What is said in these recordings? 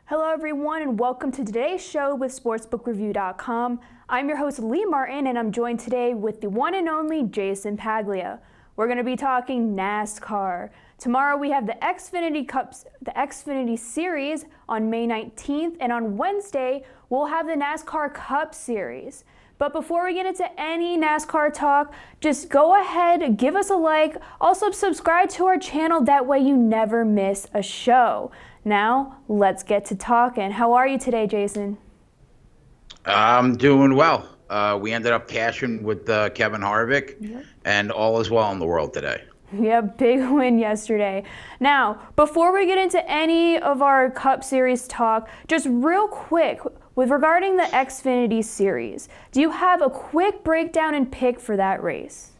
Hello everyone and welcome to today's show with sportsbookreview.com. I'm your host Lee Martin and I'm joined today with the one and only Jason Paglia. We're going to be talking NASCAR. Tomorrow we have the Xfinity Series on May 19th, and on Wednesday we'll have the NASCAR Cup Series. But before we get into any NASCAR talk, just go ahead, give us a like, also subscribe to our channel, that way you never miss a show. Now, let's get to talking. How are you today, Jason? I'm doing well. We ended up cashing with Kevin Harvick, and all is well in the world today. Yeah, big win yesterday. Now, before we get into any of our Cup Series talk, just real quick, with regarding the Xfinity Series, do you have a quick breakdown and pick for that race?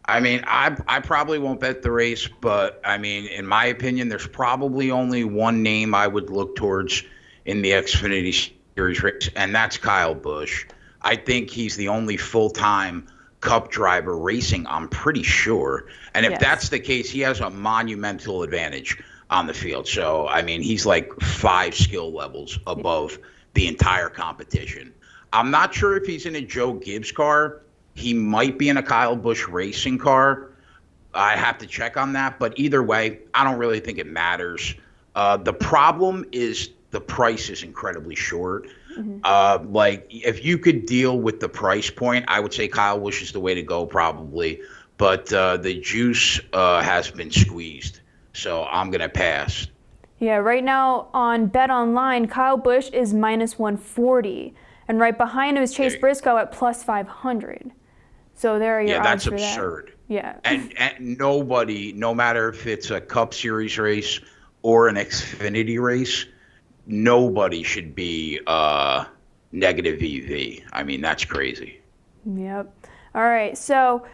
I mean, I probably won't bet the race, but I mean, in my opinion, there's probably only one name I would look towards in the Xfinity Series race, and that's Kyle Busch. I think he's the only full-time Cup driver racing, I'm pretty sure. And if that's the case, he has a monumental advantage on the field. So, I mean, he's like 5 skill levels above the entire competition. I'm not sure if he's in a Joe Gibbs car. He might be in a Kyle Busch racing car. I have to check on that. But either way, I don't really think it matters. The problem is the price is incredibly short. Like, if you could deal with the price point, I would say Kyle Busch is the way to go probably. But the juice has been squeezed. So I'm going to pass. Yeah, right now on Bet Online, Kyle Busch is minus 140. And right behind him is Chase Briscoe at plus 500. So there are your odds that's for absurd. That. Yeah. And nobody, no matter if it's a Cup Series race or an Xfinity race, nobody should be negative EV. I mean, that's crazy. Yep. All right. So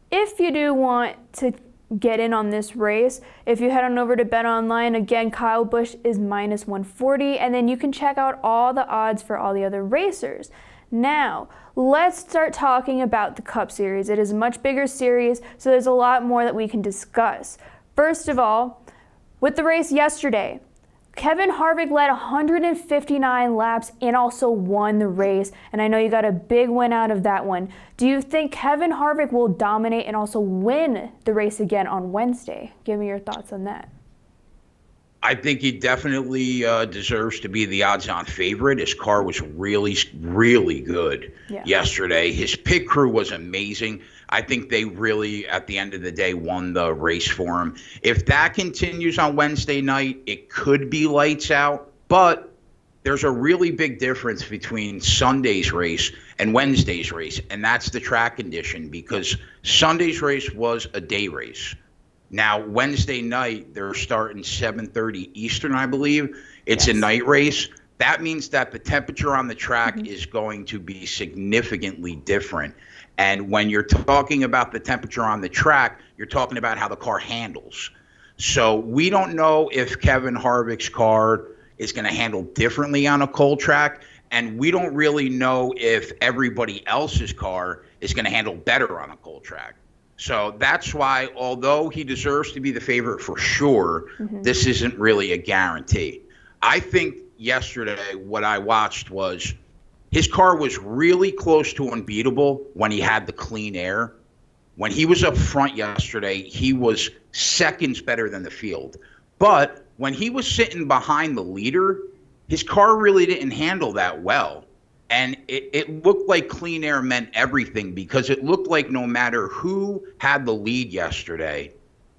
if you do want to get in on this race, if you head on over to Bet Online, again, Kyle Busch is minus 140, and then you can check out all the odds for all the other racers. Now, let's start talking about the Cup Series. It is a much bigger series, so there's a lot more that we can discuss. First of all, with the race yesterday, Kevin Harvick led 159 laps and also won the race, and I know you got a big win out of that one. Do you think Kevin Harvick will dominate and also win the race again on Wednesday? Give me your thoughts on that. I think he definitely deserves to be the odds-on favorite. His car was really, really good yesterday. His pit crew was amazing. I think they really, at the end of the day, won the race for him. If that continues on Wednesday night, it could be lights out. But there's a really big difference between Sunday's race and Wednesday's race, and that's the track condition, because Sunday's race was a day race. Now, Wednesday night, they're starting 7:30 Eastern, I believe. It's a night race. That means that the temperature on the track is going to be significantly different. And when you're talking about the temperature on the track, you're talking about how the car handles. So we don't know if Kevin Harvick's car is going to handle differently on a cold track, and we don't really know if everybody else's car is going to handle better on a cold track. So that's why, although he deserves to be the favorite for sure, this isn't really a guarantee. I think yesterday what I watched was his car was really close to unbeatable when he had the clean air. When he was up front yesterday, he was seconds better than the field. But when he was sitting behind the leader, his car really didn't handle that well. And it looked like clean air meant everything, because it looked like no matter who had the lead yesterday,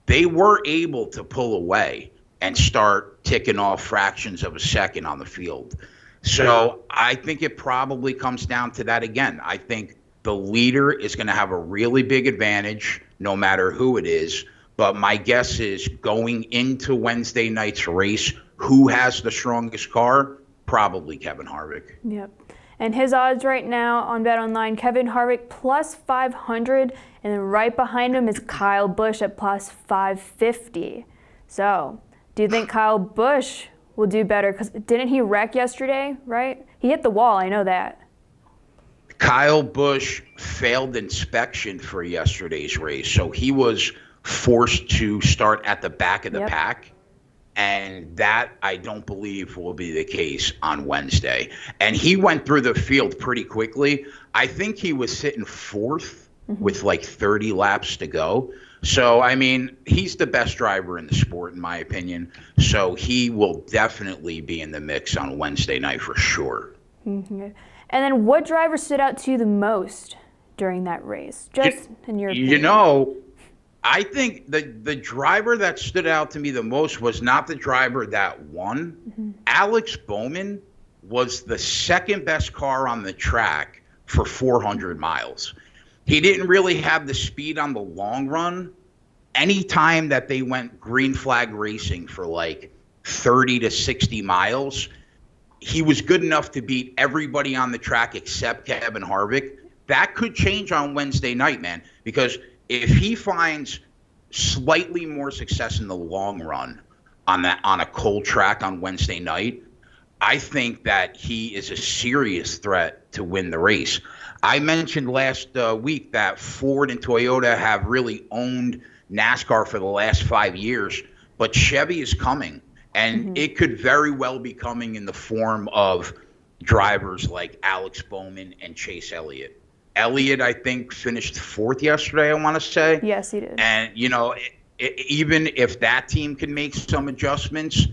they were able to pull away and start ticking off fractions of a second on the field. So I think it probably comes down to that again. I think the leader is going to have a really big advantage no matter who it is. But my guess is, going into Wednesday night's race, who has the strongest car? Probably Kevin Harvick. Yep. And his odds right now on Bet Online, Kevin Harvick plus 500, and then right behind him is Kyle Busch at plus 550. So, do you think Kyle Busch will do better? Because didn't he wreck yesterday, right? He hit the wall, I know that. Kyle Busch failed inspection for yesterday's race, so he was forced to start at the back of the pack. And that I don't believe will be the case on Wednesday. And he went through the field pretty quickly. I think he was sitting fourth with like 30 laps to go. So, I mean, he's the best driver in the sport, in my opinion. So he will definitely be in the mix on Wednesday night for sure. And then what driver stood out to you the most during that race, just in your opinion? You know, I think the driver that stood out to me the most was not the driver that won. Alex Bowman was the second best car on the track for 400 miles. He didn't really have the speed on the long run. Anytime that they went green flag racing for like 30 to 60 miles, he was good enough to beat everybody on the track except Kevin Harvick. That could change on Wednesday night, man, because if he finds slightly more success in the long run on a cold track on Wednesday night, I think that he is a serious threat to win the race. I mentioned last week that Ford and Toyota have really owned NASCAR for the last 5 years, but Chevy is coming, and it could very well be coming in the form of drivers like Alex Bowman and Chase Elliott. Elliott, I think, finished fourth yesterday, I want to say. Yes, he did. And, you know, even if that team can make some adjustments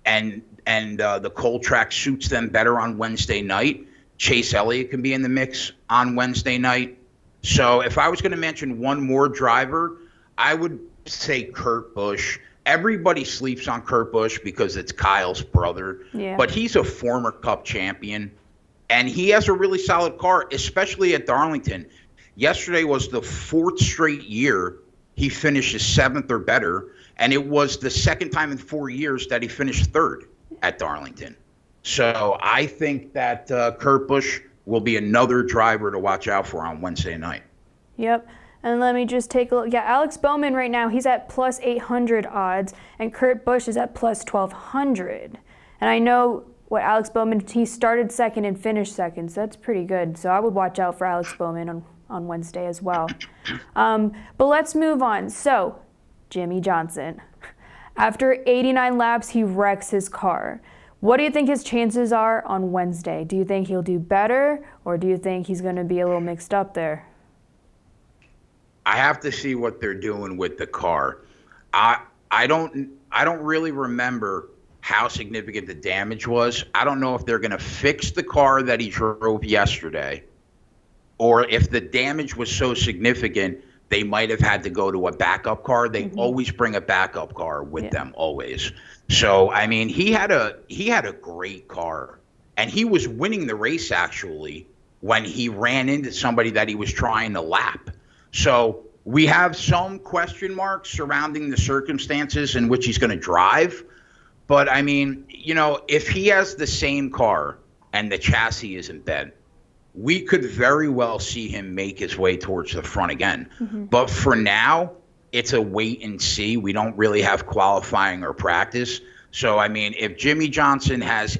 and the cold track suits them better on Wednesday night, Chase Elliott can be in the mix on Wednesday night. So if I was going to mention one more driver, I would say Kurt Busch. Everybody sleeps on Kurt Busch because it's Kyle's brother. Yeah. But he's a former Cup champion. And he has a really solid car, especially at Darlington. Yesterday was the fourth straight year he finishes seventh or better, and it was the second time in 4 years that he finished third at Darlington. So I think that Kurt Busch will be another driver to watch out for on Wednesday night. Yep. And let me just take a look. Yeah, Alex Bowman right now, he's at plus 800 odds, and Kurt Busch is at plus 1,200. And I know what Alex Bowman, he started second and finished second, so that's pretty good. So I would watch out for Alex Bowman on Wednesday as well. But let's move on. So, Jimmie Johnson. After 89 laps, he wrecks his car. What do you think his chances are on Wednesday? Do you think he'll do better, or do you think he's going to be a little mixed up there? I have to see what they're doing with the car. I don't really remember how significant the damage was. I don't know if they're going to fix the car that he drove yesterday, or if the damage was so significant they might have had to go to a backup car. They always bring a backup car with them, always. So I mean, he had a great car, and he was winning the race actually when he ran into somebody that he was trying to lap. So we have some question marks surrounding the circumstances in which he's going to drive. But, I mean, you know, if he has the same car and the chassis isn't bent, we could very well see him make his way towards the front again. But for now, it's a wait and see. We don't really have qualifying or practice. So, I mean, if Jimmie Johnson has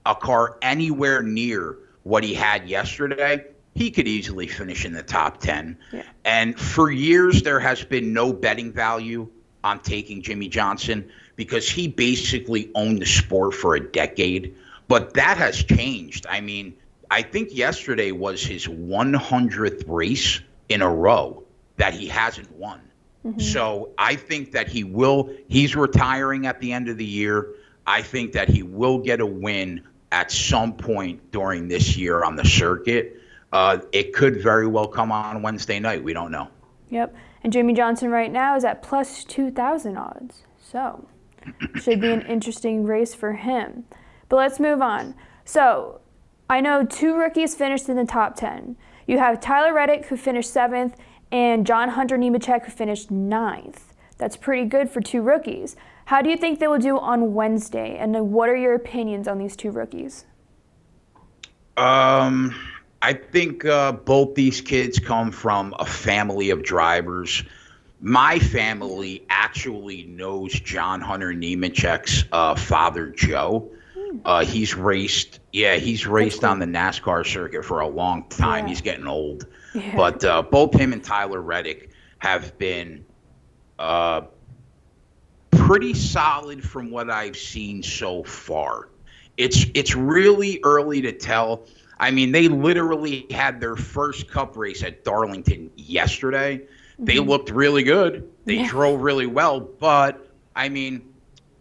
a car anywhere near what he had yesterday, he could easily finish in the top 10. Yeah. And for years, there has been no betting value on taking Jimmie Johnson because he basically owned the sport for a decade. But that has changed. I mean, I think yesterday was his 100th race in a row that he hasn't won. So I think that he's retiring at the end of the year. I think that he will get a win at some point during this year on the circuit. It could very well come on Wednesday night. We don't know. Yep. And Jimmie Johnson right now is at plus 2,000 odds. So should be an interesting race for him. But let's move on. So I know 2 rookies finished in the top 10. You have Tyler Reddick, who finished 7th, and John Hunter Nemechek, who finished 9th. That's pretty good for 2 rookies. How do you think they will do on Wednesday? And then what are your opinions on these 2 rookies? I think both these kids come from a family of drivers. My family actually knows John Hunter Nemechek's father, Joe. He's raced on the NASCAR circuit for a long time. He's getting old. Yeah. But both him and Tyler Reddick have been pretty solid from what I've seen so far. It's really early to tell. I mean, they literally had their first Cup race at Darlington yesterday. They looked really good. They drove really well, but I mean,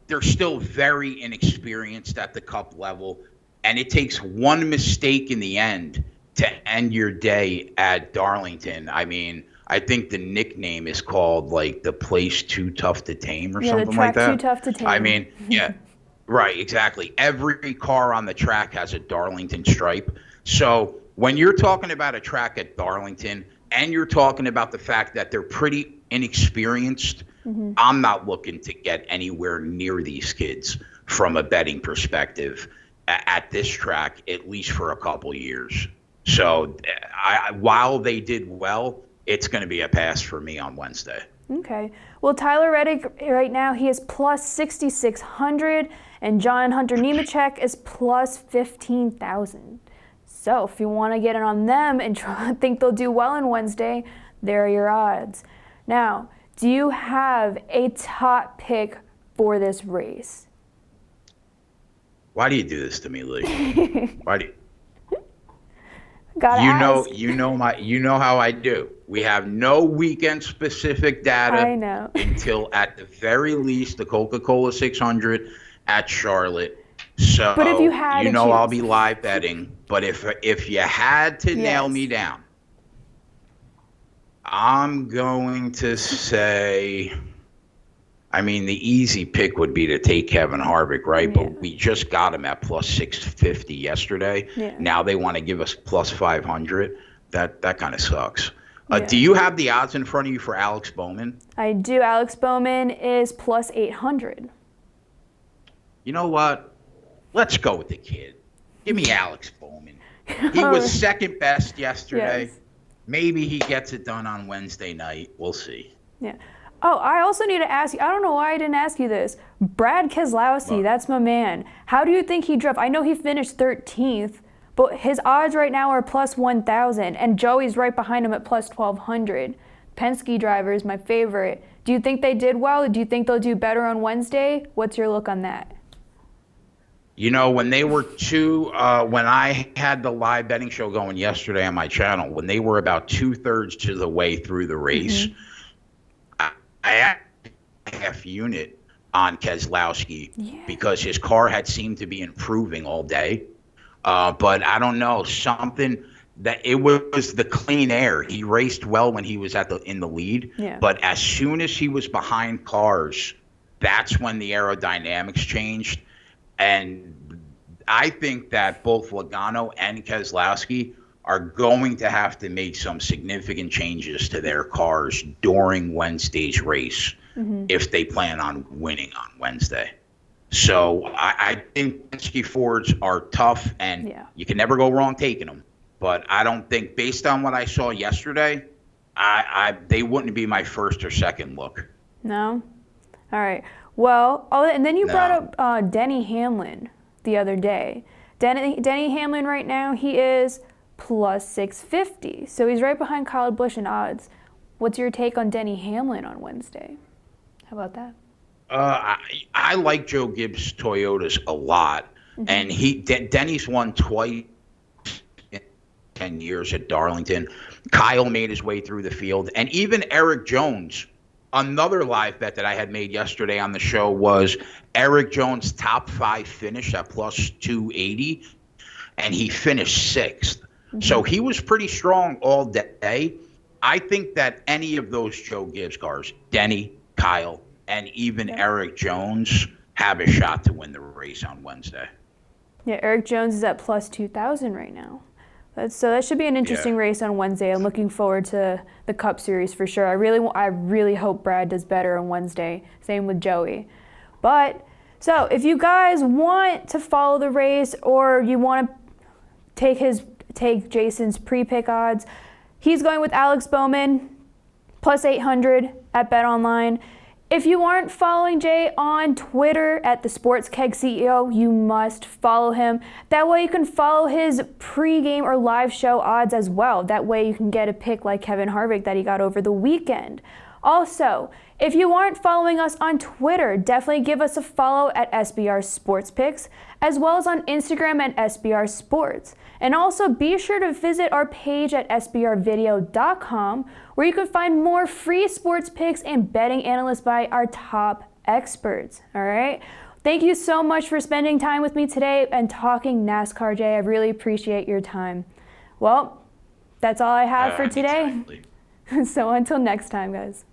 they're still very inexperienced at the Cup level, and it takes one mistake in the end to end your day at Darlington. I mean, I think the nickname is called like the place too tough to tame or something like that. Too tough to tame. I mean, yeah, right, exactly. Every car on the track has a Darlington stripe. So when you're talking about a track at Darlington and you're talking about the fact that they're pretty inexperienced, I'm not looking to get anywhere near these kids from a betting perspective at this track, at least for a couple years. So while they did well, it's going to be a pass for me on Wednesday. Okay. Well, Tyler Reddick right now, he is plus 6,600, and John Hunter Nemechek is plus 15,000. So if you want to get in on them and think they'll do well on Wednesday, there are your odds. Now, do you have a top pick for this race? Why do you do this to me, Lee? Why do you? Gotta ask. You know how I do. We have no weekend specific data I know. until at the very least the Coca-Cola 600 at Charlotte. So but if you had you know choose. I'll be live betting. But if you had to nail me down, I'm going to say, I mean, the easy pick would be to take Kevin Harvick, right? Yeah. But we just got him at plus 650 yesterday. Yeah. Now they want to give us plus 500. That kind of sucks. Do you have the odds in front of you for Alex Bowman? I do. Alex Bowman is plus 800. You know what? Let's go with the kid. Give me Alex Bowman. He was second best yesterday. Yes. Maybe he gets it done on Wednesday night. We'll see. Yeah. Oh, I also need to ask you, I don't know why I didn't ask you this. Brad Keselowski, that's my man. How do you think he drove? I know he finished 13th, but his odds right now are plus 1,000, and Joey's right behind him at plus 1,200. Penske driver is my favorite. Do you think they did well? Do you think they'll do better on Wednesday? What's your look on that? You know, when they were when I had the live betting show going yesterday on my channel, when they were about 2/3 to the way through the race, I had a half unit on Keselowski because his car had seemed to be improving all day. But I don't know, something that it was the clean air. He raced well when he was in the lead, but as soon as he was behind cars, that's when the aerodynamics changed. And I think that both Logano and Keselowski are going to have to make some significant changes to their cars during Wednesday's race if they plan on winning on Wednesday. So I think Penske Fords are tough, and you can never go wrong taking them. But I don't think, based on what I saw yesterday, they wouldn't be my first or second look. No? All right. Well, and then you brought up Denny Hamlin the other day. Denny Hamlin right now, he is plus 650. So he's right behind Kyle Busch in odds. What's your take on Denny Hamlin on Wednesday? How about that? I like Joe Gibbs Toyotas a lot. And Denny's won twice in 10 years at Darlington. Kyle made his way through the field. And even Eric Jones, another live bet that I had made yesterday on the show, was Eric Jones' top 5 finish at plus 280, and he finished 6th. So he was pretty strong all day. I think that any of those Joe Gibbs cars, Denny, Kyle, and even Eric Jones, have a shot to win the race on Wednesday. Yeah, Eric Jones is at plus 2,000 right now. So that should be an interesting race on Wednesday. I'm looking forward to the Cup Series for sure. I really hope Brad does better on Wednesday. Same with Joey. But so if you guys want to follow the race, or you want to take Jason's pre-pick odds, he's going with Alex Bowman plus 800 at BetOnline. If you aren't following Jay on Twitter at the Sports Keg CEO, you must follow him. That way you can follow his pregame or live show odds as well. That way you can get a pick like Kevin Harvick that he got over the weekend. Also, if you aren't following us on Twitter, definitely give us a follow at SBR Sports Picks, as well as on Instagram at SBR Sports. And also be sure to visit our page at sbrvideo.com, where you can find more free sports picks and betting analysts by our top experts. All right? Thank you so much for spending time with me today and talking NASCAR, Jay. I really appreciate your time. Well, that's all I have for today. Exactly. So until next time, guys.